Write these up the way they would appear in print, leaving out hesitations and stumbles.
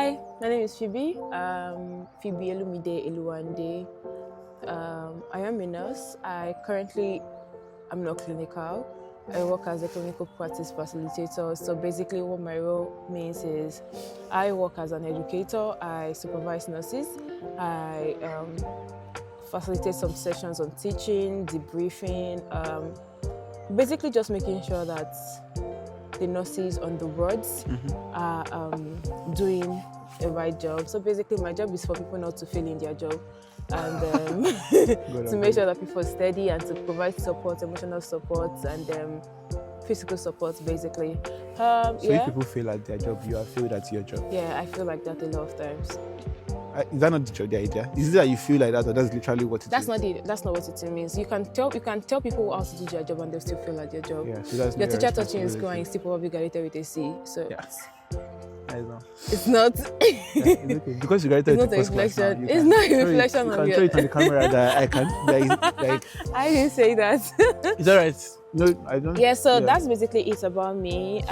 Hi, my name is Phoebe. Phoebe Elumide Eluwande. I am a nurse. I'm not clinical. I work as a clinical practice facilitator. So basically what my role means is I work as an educator. I supervise nurses. I facilitate some sessions on teaching, debriefing, basically just making sure that the nurses on the wards are doing a right job. So basically my job is for people not to fail in their job and to make sure that people are steady and to provide support, emotional support and physical support basically. So if people fail at their job, you have failed at your job? Yeah, I feel like that a lot of times. Is that not the idea? Is it that you feel like that, or that's literally what it that's is? That's not what it means. You can tell people how to do their job and they'll still feel like their job. Yeah, so that's your teacher taught you in responsibility. school and you still probably graduated with a C. So Yeah. I know. it's not. Yeah, it's okay. Because you graduated It's not a with first class reflection. now, It's not a reflection you of can your. show it on the camera that I can. I didn't say that. It's alright. No, I don't. Yeah, so that's basically it about me.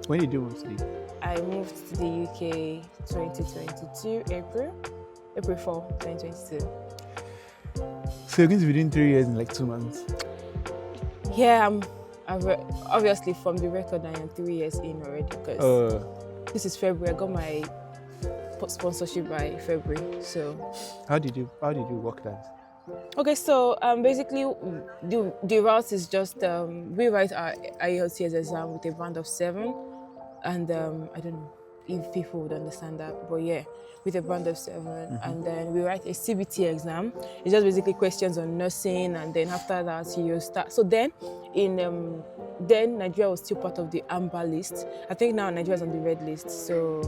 When did you move to the I moved to the UK 2022 April 4, 2022. So you're going to be doing 3 years in like 2 months? Yeah, obviously from the record I am 3 years in already because this is February. I got my sponsorship by February. So How did you work that? okay, so basically the route is just we write our IELTS exam with a band of 7 and I don't know if people would understand that, but yeah, with a band of 7 and then we write a CBT exam. It's just basically questions on nursing and then after that you start. So then then Nigeria was still part of the amber list. I think now Nigeria is on the red list. So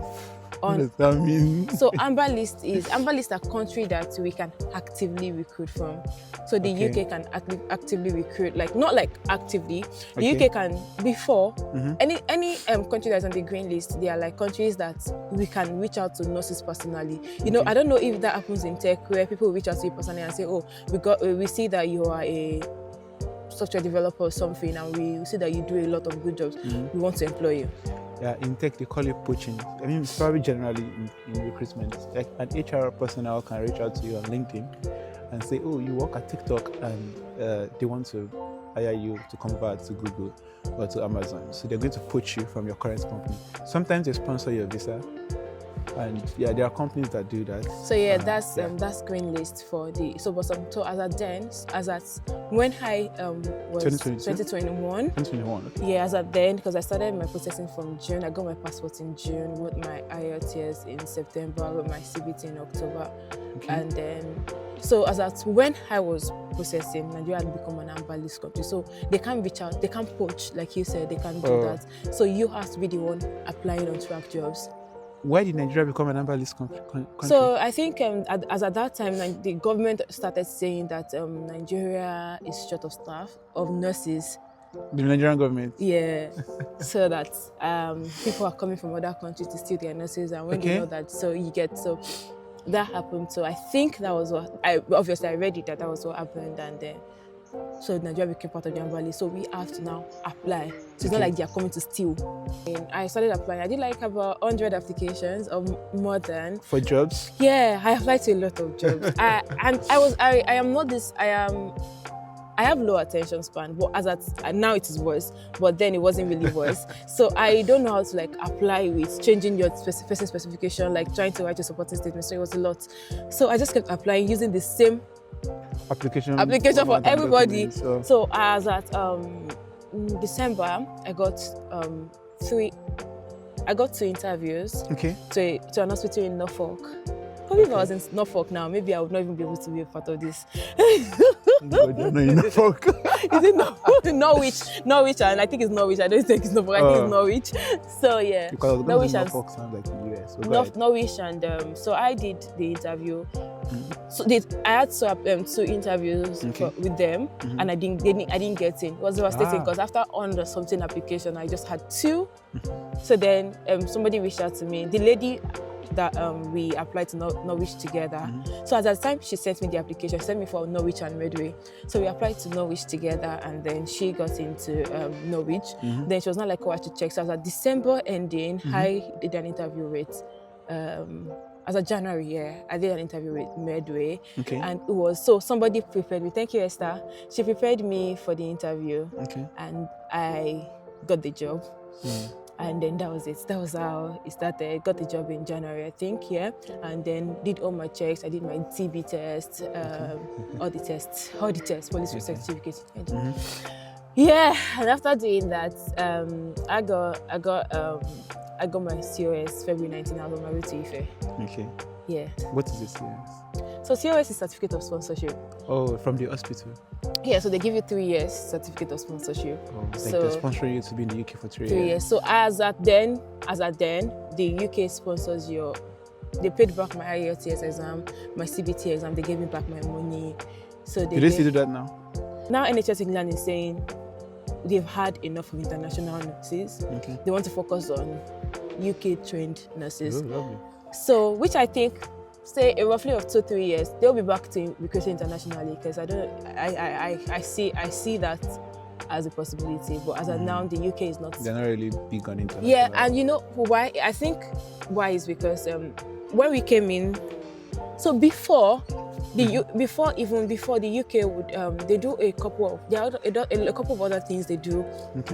What does that mean? So amber list are country that we can actively recruit from. So the UK can actively recruit, like not like actively. The UK can before any country that's on the green list. They are like countries that we can reach out to nurses personally. You know, I don't know if that happens in tech where people reach out to you personally and say, oh, we see that you are a software developer or something, and we see that you do a lot of good jobs. We want to employ you. Yeah, in tech they call it poaching. I mean, it's probably generally in recruitment. Like an HR personnel can reach out to you on LinkedIn and say, oh, you work at TikTok and they want to hire you to convert to Google or to Amazon. So they're going to poach you from your current company. Sometimes they sponsor your visa. And yeah, there are companies that do that. So yeah, that's green list for the so as at when I was 2021. Okay. Yeah, as at then, because I started my processing from June. I got my passport in June, wrote my IELTS in September, wrote my CBT in October, and then so as at when I was processing, Nigeria had become an amber list country. So they can't reach out, they can't poach, like you said, they can't do that. So you have to be the one applying on track jobs. Why did Nigeria become an amber list country? So I think as at that time, the government started saying that Nigeria is short of staff, of nurses. The Nigerian government? Yeah. So that people are coming from other countries to steal their nurses, and when you know that, so that happened. So I think that was what I read it that was what happened, and so Nigeria became part of the amber list. So we have to now apply. So it's not like they are coming to steal. And I started applying. I did like about 100 applications or more than. For jobs? Yeah, I applied to a lot of jobs. I have low attention span, but now it is worse. But then it wasn't really worse. So I don't know how to like apply with changing your specification, like trying to write a supporting statement. So it was a lot. So I just kept applying using the same application for everybody. So as at December, I got 2 interviews to an hospital in Norfolk. Probably if I was in Norfolk now, maybe I would not even be able to be a part of this. Norfolk. Is it Norwich, and I think it's Norwich. I don't think it's Norfolk. I think it's Norwich. So yeah, because Norwich and Norfolk sound like the US. So Norwich and so I did the interview. So I had 2 interviews with them, and I didn't get in. It was devastating because after 100 something application, I just had 2. So then somebody reached out to me. The lady that we applied to Norwich together. So at that time, she sent me the application. She sent me for Norwich and Medway. So we applied to Norwich together, and then she got into Norwich. Then she was not like, oh, I should check. So as at December ending, I did an interview with as a January, yeah, I did an interview with Medway, Okay. and it was so somebody prepared me. Thank you, Esther. She prepared me for the interview, Okay. and I got the job. And then that was it. That was how it started. Got the job in January, I think, yeah. And then did all my checks. I did my TB test, all the tests, police research certificate. Yeah, and after doing that, I got my COS February 19. I was on my way to Ife. Okay. Yeah. What is this? Yes. So COS is certificate of sponsorship. Oh, from the hospital. Yeah, so they give you 3 years certificate of sponsorship. Oh, like so they're sponsoring you to be in the UK for 3 years. 3 years. So as at then, the UK sponsors your. They paid back my IELTS exam, my CBT exam. They gave me back my money. So Do they still do that now? Now NHS England is saying they've had enough of international nurses. Okay. They want to focus on UK trained nurses. Oh, lovely. So, which I think, say a roughly of 2-3 years, they'll be back to recruiting internationally, because I see that as a possibility. But as of now, the UK is not. They're not really big on international. Yeah, and you know why? I think why is because when we came in, so before before the UK would they do a couple of other things they do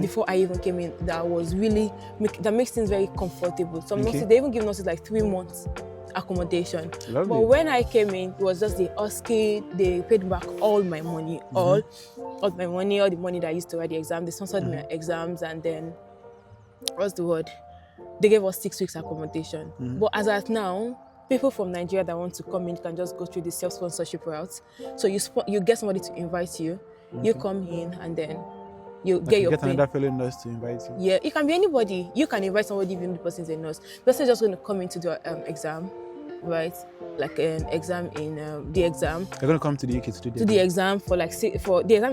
before I even came in that was really that makes things very comfortable. So they even give us like 3 months accommodation. Lovely. But when I came in, it was just the OSCE. They paid back all my money, all my money, all the money that I used to write the exam. They sponsored my exams, and then what's the word? They gave us 6 weeks accommodation. But as at now, people from Nigeria that want to come in can just go through the self-sponsorship route. So you get somebody to invite you, you come in, and then you get your pin. Another fellow nurse to invite you. Yeah, it can be anybody. You can invite somebody even the person's a nurse. The person is just going to come in to do an exam, right? Like an exam in the exam. They're going to come to the UK to do the exam for the exam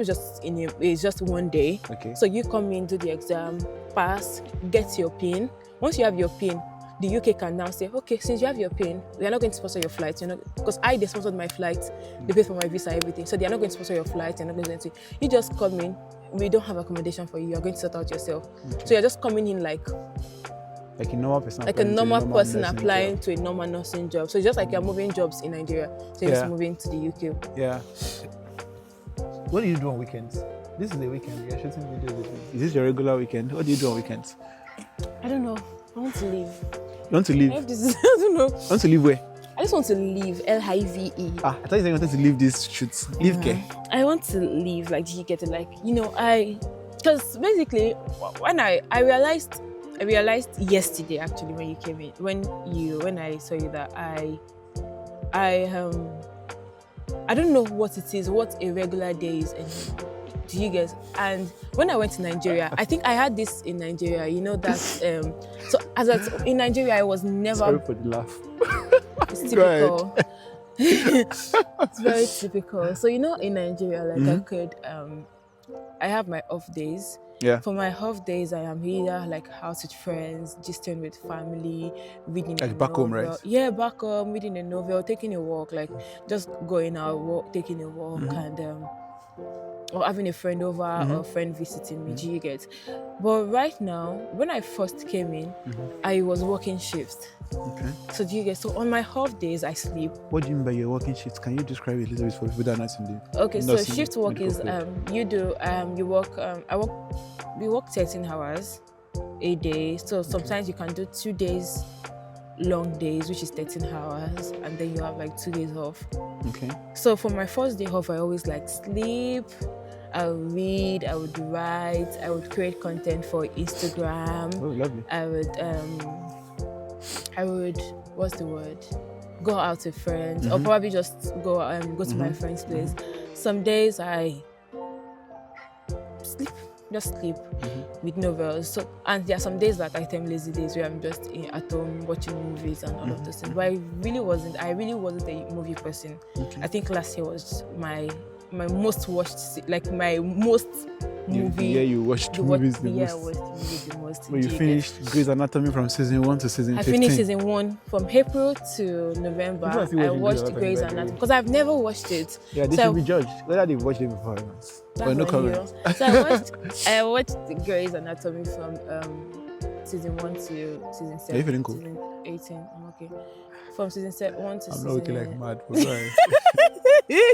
is just 1 day. Okay. So you come in, do the exam, pass, get your pin. Once you have your pin, the UK can now say, okay, since you have your pin, we are not going to sponsor your flights, because they sponsored my flights, they paid for my visa, everything. So they are not going to sponsor your flights, they're not going to. You just come in, we don't have accommodation for you, you're going to sort out yourself. Okay. So you're just coming in like a normal person. Like a normal person applying to a normal nursing job. So it's just like you're moving jobs in Nigeria. So you're just moving to the UK. Yeah. What do you do on weekends? This is the weekend, you're shooting videos. Is this your regular weekend? What do you do on weekends? I don't know. I want to leave. You want to leave? I don't know. You want to leave where? I just want to leave. LIVE. I thought you wanted to leave this shoot. Leave care. I want to leave. Like, do you get it? Like, because basically, when I realized yesterday actually when you came in, when I saw you that I don't know what it is, what a regular day is anymore. Do you guys? And when I went to Nigeria, I think I had this in Nigeria, that so in Nigeria I was never. Sorry for the laugh. It's typical. It's very typical. So in Nigeria, like I have my off days. Yeah. For my off days, I am either like house with friends, gisting with family, reading like back home, right? Yeah, back home, reading a novel, taking a walk, like just going out, taking a walk, and or having a friend over or a friend visiting me. Do you get? But right now, when I first came in, I was working shifts. Okay. So do you get? So on my off days, I sleep. What do you mean by your working shifts? Can you describe it a little bit for people that are not in the? Okay, so shift work is you work. We work 13 hours a day. So sometimes you can do 2 days, long days, which is 13 hours, and then you have like 2 days off. Okay. So for my first day off, I always like sleep. I would read, I would write, I would create content for Instagram. Oh, lovely. I would, what's the word? Go out with friends, or probably just go to my friend's place. Some days I sleep with novels. So, and there are some days like I time lazy days where I'm just at home watching movies and all of those things. But I really wasn't a movie person. Okay. I think last year was my most watched, like my most movie. Yeah, you watched movies the most. Yeah, I watched movies the most. But you finished Grey's Anatomy from season 1 to season 15. I finished season 1 from April to November. I watched Grey's Anatomy because I've never watched it. Yeah, they should be judged whether they've watched it before. But no comment. So I watched Grey's Anatomy from season 1 to season Are 7, you feeling cool? season 18. I'm okay. From season 1 to I'm season... not okay like mad. But go ahead.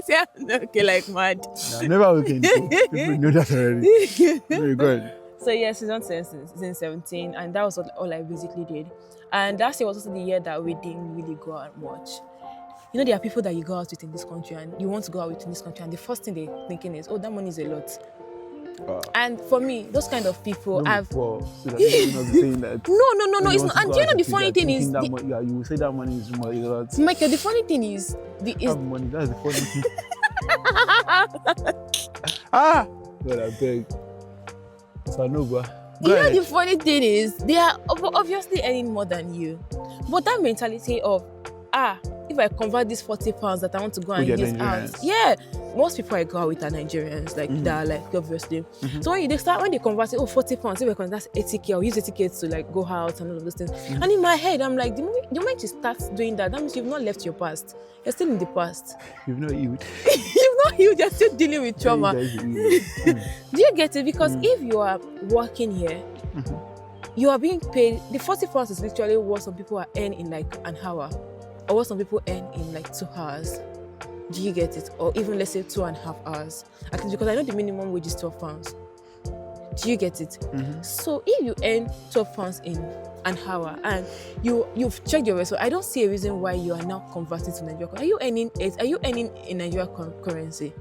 Yeah, I'm not okay like mad. Nah, I'm never okay. People know that already. Very good. So yeah, season 10, season 17, and that was all I basically did. And that year was also the year that we didn't really go out much. You know, there are people that you go out with in this country and you want to go out with in this country, and the first thing they're thinking is, oh, that money is a lot. And for me, those kind of people, Don't be poor, so that you're not saying that. No, when it's you not. want to And go do you out know the with people, funny they're thing is, thinking that you will say that money is more a lot. Michael, the funny thing is, Have money, that's the funny thing. God, I beg. So no, but you know the funny thing is, they are obviously earning more than you, but that mentality of if I convert these 40 pounds that I want to go and use out, most people I go out with are Nigerians, like that, like obviously. So when they convert it, 40 pounds, if that's 80k, I'll use 80k to like go out and all of those things. And in my head, I'm like, the moment you start doing that, that means you've not left your past. You're still in the past. You've not healed. You've not healed. You're still dealing with trauma. Do you get it? Because if you are working here, you are being paid. The 40 pounds is literally what some people are earning in like an hour, or what some people earn in like 2 hours. Do you get it? Or even let's say 2.5 hours. At least because I know the minimum wage is 12 pounds. Do you get it? So if you earn 12 pounds in an hour and you've checked your resume, I don't see a reason why you are now converting to Nigerian. Are you earning in Nigerian currency?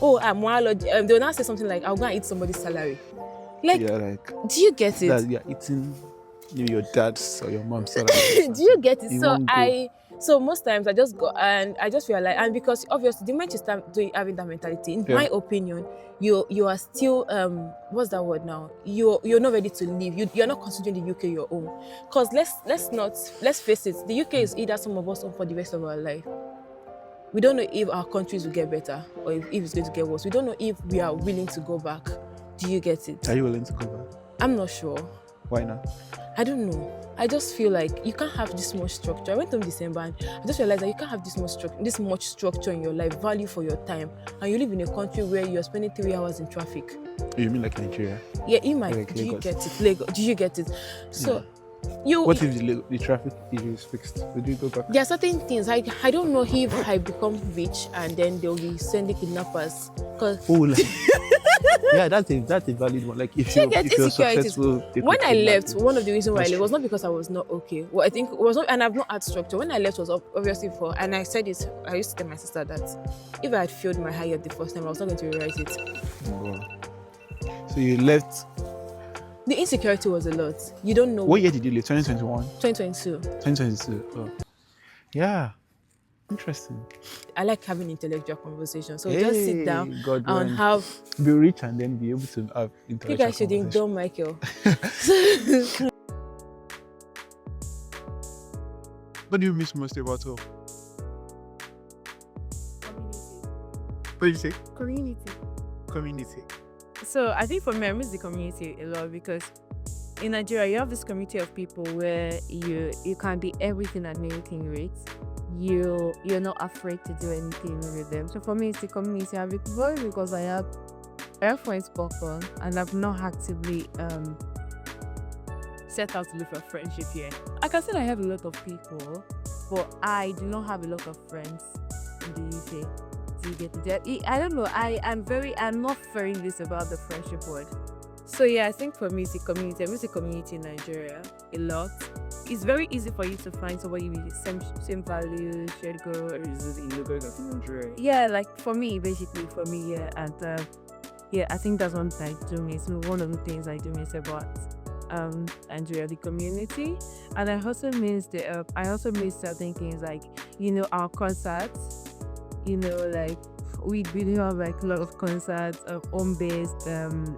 Oh, they will now say something like, I'll go and eat somebody's salary. Like, do you get it? That you're eating your dad's or your mom's salary. Do you get it? So most times I just go and I just realize, and because obviously the moment you start having that mentality, in my opinion, you are still what's that word now? You're not ready to leave. You're not considering the UK your own. Because let's face it, the UK is either some of us or for the rest of our life. We don't know if our countries will get better or if it's going to get worse. We don't know if we are willing to go back. Do you get it? Are you willing to go back? I'm not sure. Why not? I don't know. I just feel like you can't have this much structure. I went home December and I just realized that you can't have this much structure in your life, value for your time, and you live in a country where you're spending 3 hours in traffic. You mean like Nigeria? Yeah, in my. Like do you get it? Lagos. Do you get it? So, What if the traffic is fixed? Would you go back? There are certain things I don't know if I become rich and then they'll be sending kidnappers. Yeah, that's a valid one. Like if you're successful. When I left, one of the reasons why I left was not because I was not okay. Well, I think it was not, and I've not had structure. When I left was obviously and I said it. I used to tell my sister that if I had failed my higher the first time, I was not going to rewrite it. So you left. The insecurity was a lot. You don't know. What year did you leave? 2021. 2022. 2022. Oh. Yeah. Interesting. I like having intellectual conversations. So just sit down and have... Be rich and then be able to have intellectual conversations. You guys should ignore Michael. What do you miss most about home? Community. What did you say? Community. So I think for me, I miss the community a lot because in Nigeria, you have this community of people where you can be everything and anything, right? You're not afraid to do anything with them. So for me, it's the community. Because I have friends Bukka, and I've not actively set out to look for friendship here. I can say I have a lot of people, but I do not have a lot of friends in the UK. Do you get it? I don't know. I'm not very loose about the friendship word. So yeah, I think for me, it's the community. I miss the community in Nigeria a lot. It's very easy for you to find somebody with the same values, shared goals. Yeah, like for me, yeah. And I think that's one thing I do miss. One of the things I do miss about Nigeria, the community. And I also miss certain things like, our concerts. Like we do have like a lot of concerts of home-based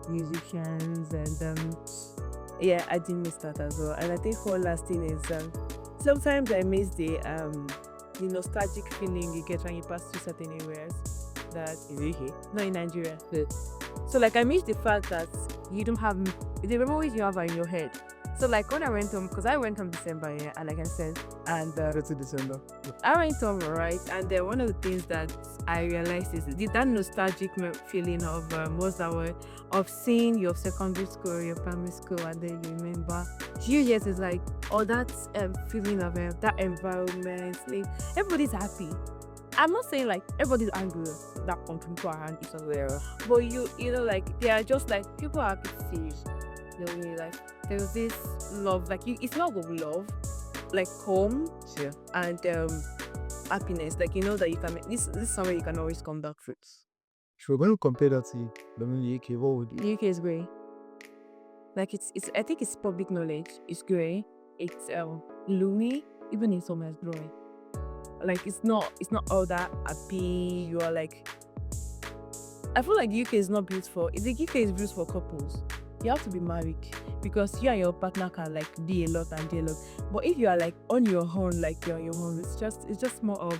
musicians, and I did miss that as well. And I think one last thing is sometimes I miss the nostalgic feeling you get when you pass through certain areas that is here, not in Nigeria. So like I miss the fact that you don't have the memories you have are in your head. So like when I went home, because I went home December, yeah, and like I said, and Detty December. I went home, right? And then one of the things that I realized is that nostalgic feeling of what's that word? Of seeing your secondary school, your primary school, and then you remember. Few years is like, oh, that feeling of that environment. Like, everybody's happy. I'm not saying like everybody's angry that country people around each other, but you know, like they are just like people are happy to see you. You know, really, like there's this love, like it's not of love, like home, Yeah. and happiness, like you know that you can make this is somewhere you can always come back to. Sure. When you compare that to the UK, what would you? The UK is grey. Like it's I think it's public knowledge. It's grey. It's gloomy. Even in summer, it's grey. Like it's not all that happy. You are like, I feel like the UK is not built for. The UK is built for couples. You have to be married because you and your partner can like do a lot and do a lot. But if you are like on your own, like you're on your own, it's just more of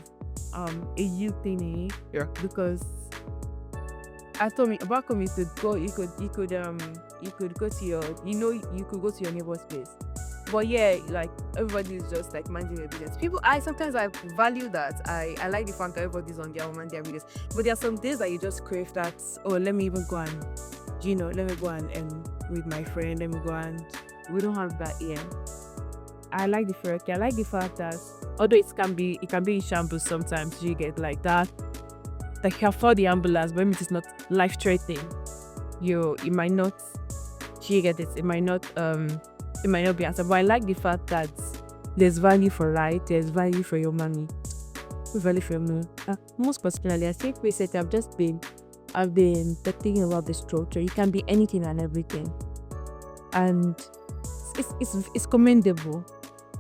a you thing, Yeah. Because I told me back home you could go to your you could go to your neighbor's place. But yeah, like everybody is just like minding their business. People, I value that. I like the fact that everybody's on their own, mind their business. But there are some days that you just crave that. Oh, let me even go and, let me go and with my friend. Let me go and we don't have that here. I like the fact. I like the fact that although it can be in shambles sometimes. You get like that. Like you afford the ambulance, but it's not life threatening. It might not. You get it. It might not be answered, but I like the fact that there's value for life, there's value for your money, value for your money. Most particularly, I think we said I've been thinking about the structure. You can be anything and everything, and it's commendable.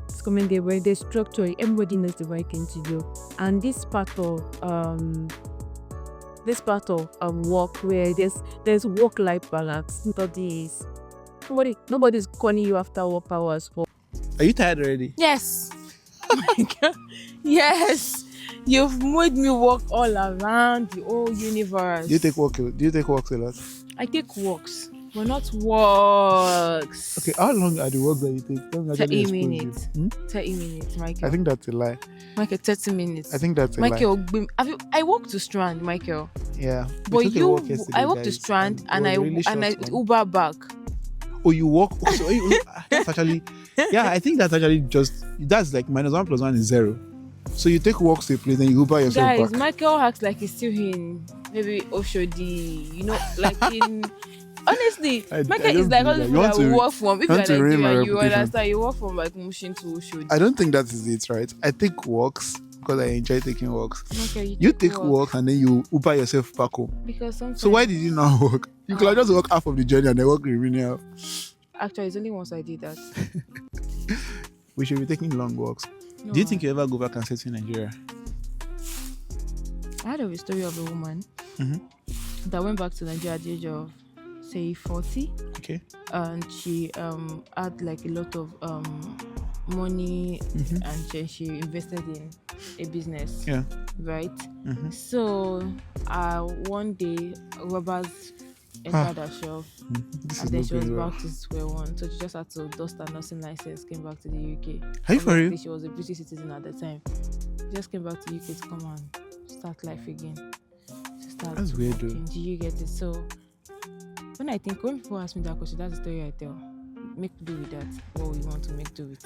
It's commendable. There's structure. Everybody knows the right thing to do, and this part of work where there's work-life balance. Studies. Nobody's calling you after work hours for. Are you tired already? Yes. Oh my God. Yes. You've made me walk all around the whole universe. Do you take walks a lot? I take walks, but not walks. Okay, how long are the walks that you take? Don't actually 30 expose you. minutes. 30 minutes, Michael. I think that's a lie. Michael, 30 minutes. I think that's a Michael, I walked to Strand, Michael. Yeah. But We took a walk yesterday, I walked to guys, Strand it and was I a really short one. Uber back. Oh, you walk? Oh, so that's actually, yeah, I think that's actually that's like -1 + 1 is 0. So you take walks to a place, then you Uber yourself Guys, back. Michael acts like he's still in maybe Oshodi, like in. Honestly, Michael is like all the people that we work from. If you you're want to ruin my Nigerian, you reputation. understand. You work from like Mushin to Oshodi. I don't think that is it, right? I take walks because I enjoy taking walks. Michael, You take walks and then you Uber yourself back home. Because sometimes. So why did you not walk? You could have just walk half of the journey and then walk the remaining half. Actually, it's only once I did that. We should be taking long walks. No, Do you think you ever go back and settle in Nigeria? I heard of a story of a woman that went back to Nigeria at the age of, say, 40. Okay. And she had like a lot of money and she invested in a business. Yeah. Right? So one day, robbers entered her shop This and is then not she was going well. back to square one. So she just had to dust her nursing license, came back to the UK. Are you for Obviously, real? she was a British citizen at the time. She just came back to UK to come and start life again. To start That's weird, though. working. Do you get it? So when people ask me that question, that's the story I tell. Make do with that what we want to make do with.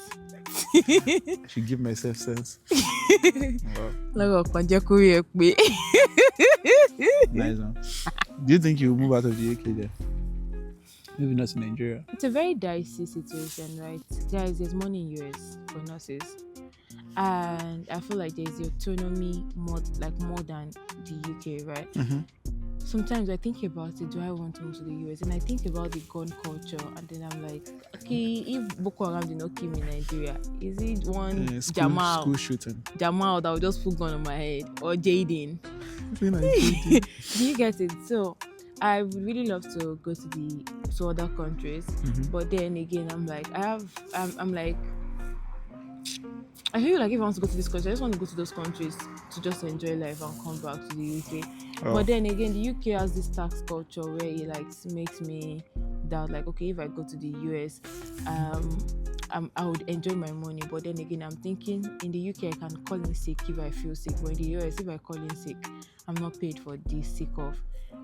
I should give myself sense. Wow. Nice one. Do you think you will move out of the UK then? Maybe not in Nigeria. It's a very dicey situation, right? Guys, there's money in US for nurses. And I feel like there's the autonomy more than the UK, right? Sometimes I think about it, do I want to move to the US? And I think about the gun culture, and then I'm like, okay, if Boko Haram did not kill me in Nigeria, is it one School shooting. Jamal that will just put gun on my head, or Jaden? I feel like shooting. Do you get it? So I would really love to go to other countries, but then again, I'm like, I feel like if I want to go to this country, I just want to go to those countries to just enjoy life and come back to the UK. Oh. But then again, the UK has this tax culture where it makes me doubt, like, okay, if I go to the US, I would enjoy my money. But then again, I'm thinking in the UK, I can call in sick if I feel sick. But in the US, if I call in sick, I'm not paid for this sick off.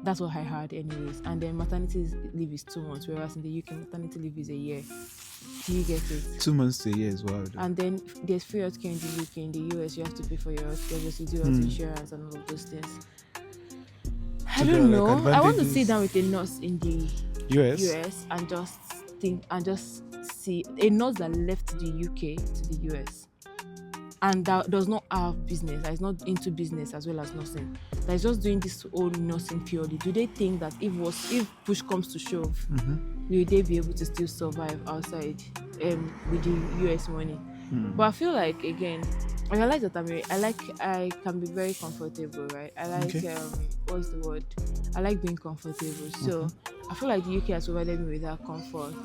That's what I heard anyways. And then maternity leave is 2 months, whereas in the UK, maternity leave is a year. Do you get it? 2 months to a year as well. And then there's free healthcare in the UK. In the US, you have to pay for your healthcare, obviously do health insurance and all of those things. I don't know. I want to sit down with a nurse in the US and just think and just see a nurse that left the UK to the US and that does not have business, that is not into business as well as nursing, that is just doing this whole nursing purely. Do they think that if push comes to shove, will they be able to still survive outside with the US money? But I feel like, again, I realize that I can be very comfortable, right? I like what's the word? I like being comfortable. So I feel like the UK has provided me with that comfort.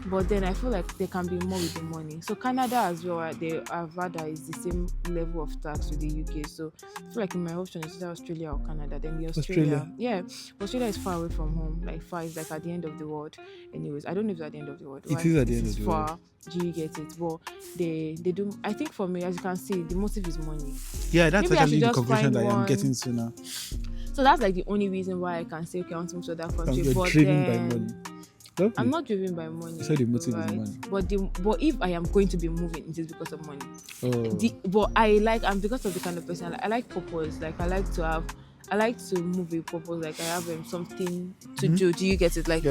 But then I feel like there can be more with the money. So Canada as well, I've rather is the same level of tax with the UK. So I feel like in my option is either Australia or Canada. Then the Australia is far away from home. Like far is like at the end of the world. Anyways, I don't know if it's at the end of the world. It is at the end of the world. Far. Do you get it? But they do. I think for me, as you can see, the motive is money. Yeah, that's Maybe actually the conclusion that I'm getting to now. So that's like the only reason why I can say, okay, I want to move to that country. You're but driven by money. Lovely. I'm not driven by money. So the motive right? is money. But if I am going to be moving, it is because of money. But I'm because of the kind of person I like purpose. Like I like to move with purpose. Like I have something to do. Do you get it? Like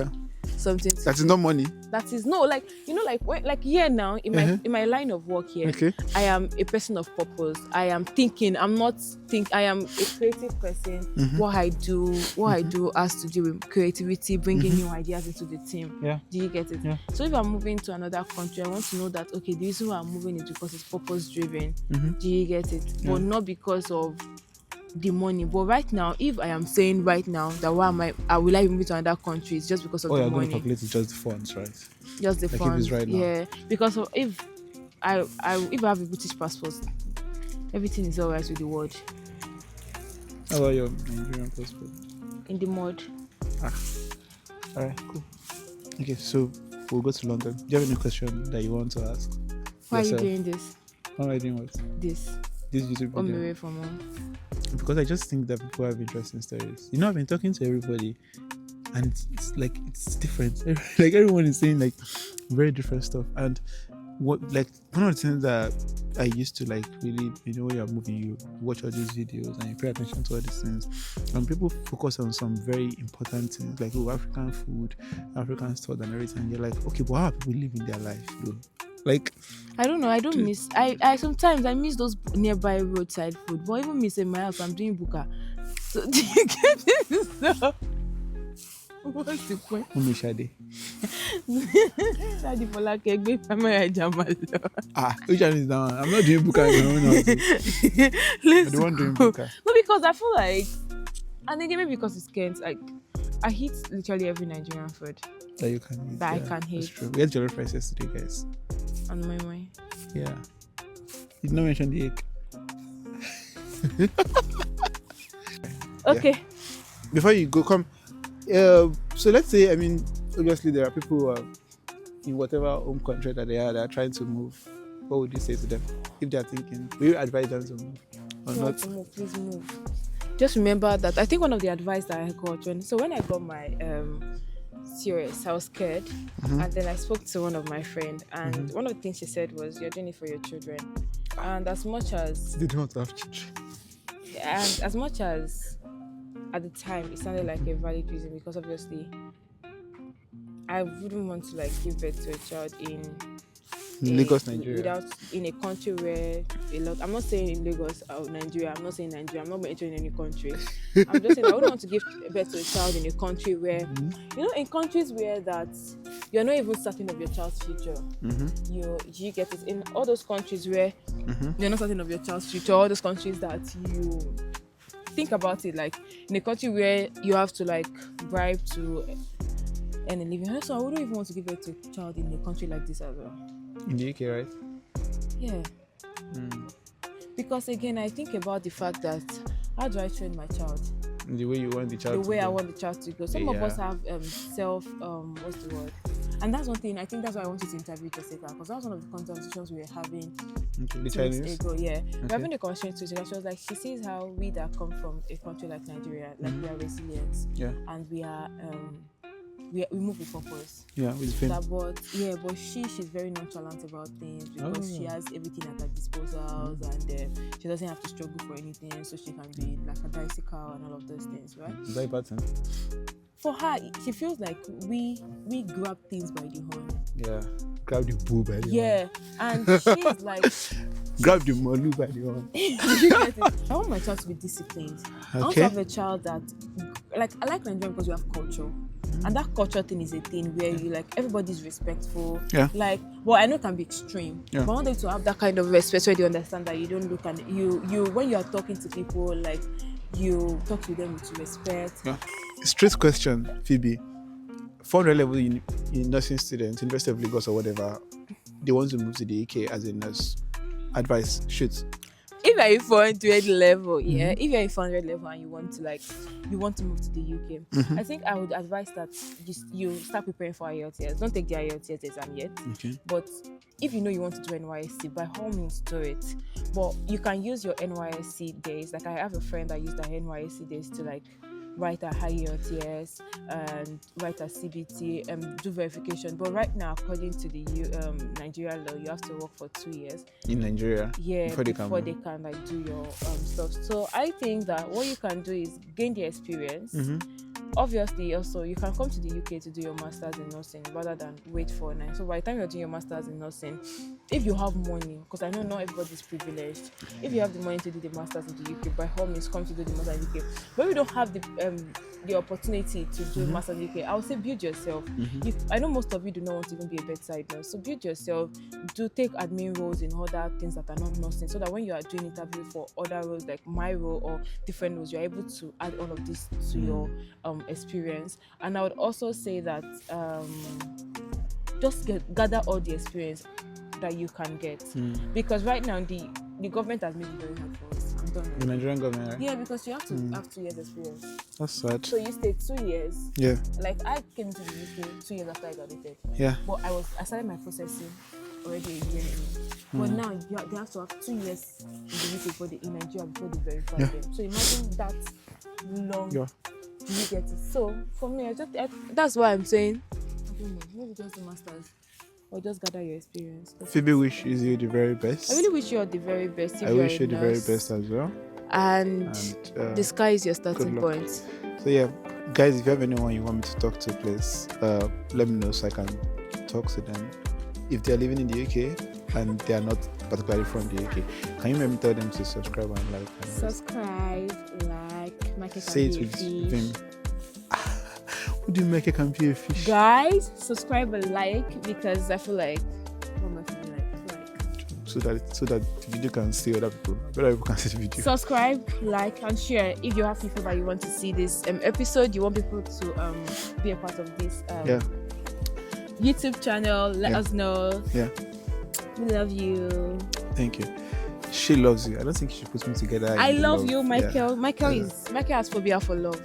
something. That is not money. That is no, like here now in my line of work here. Okay. I am a person of purpose. I am thinking. I am a creative person. What I do has to do with creativity, bringing new ideas into the team. Yeah. Do you get it? Yeah. So if I'm moving to another country, I want to know that the reason why I'm moving is because it's purpose driven. Do you get it? Yeah. But not because of the money. But right now, if I am saying right now that why will I move to another country, it's just because of the money. Going to calculate is just the funds, right? Just the funds. If it's right now. Yeah, because if I have a British passport, everything is alright with the world. How about your Nigerian passport? In the mud. Alright, cool. Okay, so we'll go to London. Do you have any question that you want to ask? Why are you doing this? Why am I doing what? This YouTube video. on my way from home. Because I just think that people have interesting stories. I've been talking to everybody and it's different. Like everyone is saying like very different stuff. And one of the things that I used to really, when you're moving, you watch all these videos and you pay attention to all these things. And people focus on some very important things like African food, African stuff and everything. And you're like, okay, but how are people living their life though? Like, I don't know. I don't miss. I sometimes I miss those nearby roadside food. But even miss in my house, I'm doing Bukka. So do you get it? So, what's the point? Shade. Daddy for like a great family Jamal. Which one is that one? I'm not doing Bukka. I don't doing Bukka. No, because I feel like, and again maybe because it's Kent. Like, I eat literally every Nigerian food that you can eat. That I can eat. That's true. We had jollof rice yesterday, guys. On my way. Yeah. You did not mention the egg. Okay. Yeah. Before you go, come. So let's say, obviously there are people who are in whatever home country that they are trying to move. What would you say to them if they are thinking? Will you advise them to move or not? To move, please move. Just remember that I think one of the advice that I got when I got my serious, I was scared, and then I spoke to one of my friends, and one of the things she said was, "You're doing it for your children," and as much as they don't want to have children, and as much as at the time it sounded like a valid reason, because obviously I wouldn't want to give birth to a child in Lagos, Nigeria, in a country where I'm not saying in Lagos or Nigeria. I'm not saying Nigeria. I'm not mentioning any country. I'm just saying I wouldn't want to give birth to a child in a country where, in countries where that you're not even certain of your child's future. You get it. In all those countries where you're not certain of your child's future, all those countries that you think about it, like in a country where you have to bribe to earn a living. So I wouldn't even want to give birth to a child in a country like this as well. In the UK, right? Yeah. Because again, I think about the fact that how do I train my child? The way you want the child the to way I go. want the child to go. Some of Yeah. us have self what's the word? And that's one thing. I think that's why I wanted to interview Jessica, because that was one of the conversations we were having Okay. The 2 weeks Chinese. ago. Yeah, we're Okay. having a conversation with Jessica. She was like, she sees how we that come from a country like Nigeria, like we are resilient, Yeah. and we are we move with purpose. Yeah. With fame. But she's very nonchalant about things because she has everything at her disposals, and she doesn't have to struggle for anything, so she can be like a bicycle and all of those things, right? Is that important? For her, she feels like we grab things by the horn. Yeah. Grab the bull by the Yeah, and she's like, horn. Grab the malu by the horn. I want my child to be disciplined. I want Okay. to have a child that, like, I like Nigeria because we have culture. And that culture thing is a thing where you like everybody's respectful. Yeah. Like, well, I know it can be extreme, Yeah. but I want them to have that kind of respect where they understand that you don't look and you when you are talking to people, like you talk to them with respect. Yeah. Straight question, Phoebe. 400 level in nursing students, University of Lagos or whatever, they want to move to the UK as a nurse. Advice, shoot. If you're in 400 level, if you're in 400 level and you want to move to the UK, I think I would advise that you start preparing for IELTS. Don't take the IELTS exam yet. Okay. But if you know you want to do NYSC, by all means do it. But you can use your NYSC days. Like I have a friend that used her NYSC days to like write a IELTS and write a CBT and do verification. But right now, according to the Nigeria law, you have to work for 2 years. In Nigeria. Yeah, Before they can like do your stuff. So I think that what you can do is gain the experience. Obviously, also you can come to the UK to do your masters in nursing rather than wait for 9. So by the time you're doing your masters in nursing, if you have money, because I know not everybody's privileged, if you have the money to do the masters in the UK, by all means come to do the masters in the UK. But if you don't have the opportunity to do masters in the UK, I would say build yourself. I know most of you do not want to even be a bedside nurse, so build yourself. Do take admin roles in other things that are not nursing, so that when you are doing interview for other roles like my role or different roles, you're able to add all of this to your experience. And I would also say that just gather all the experience that you can get, because right now the government has made it very hard for us. I'm done. The Nigerian government, right? Yeah, because you have to have 2 years experience. That's sad. So you stayed 2 years. Yeah. Like I came to the UK 2 years after I graduated. Yeah. But I started my processing already a year in. But now they have to have 2 years in the UK in Nigeria before they verify them. So imagine that long. Yeah. You get it. So for me, that's why I'm saying, I don't know, maybe just the masters or just gather your experience. Phoebe wishes you the very best. I really wish you all the very best. I wish you the very best as well. And the sky is your starting good luck. point. So yeah, guys, if you have anyone you want me to talk to, please let me know so I can talk to them. If they're living in the UK and they are not particularly from the UK, can you maybe tell them to subscribe and like? And Subscribe, like, make it say it with vim. What do you make it can be a fish? Guys, subscribe and like, because I feel like what am I feeling like? So that the video can see other people. Other people can see the video. Subscribe, like, and share if you have people that you want to see this episode. You want people to be a part of this YouTube channel. Let us know. Yeah. We love you. Thank you. She loves you. I don't think she puts me together. I love you, Michael. Yeah. Michael has phobia for love.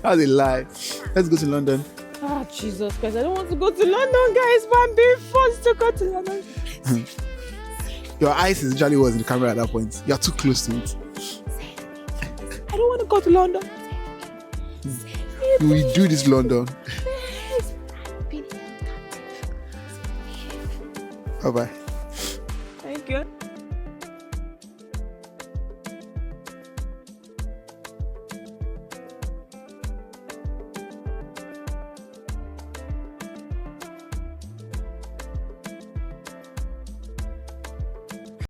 That's a lie. Let's go to London. Ah, Jesus Christ. I don't want to go to London, guys, but I'm being forced to go to London. Your eyes is usually was in the camera at that point. You're too close to it. I don't want to go to London. We do this London. Bye bye. Thank you.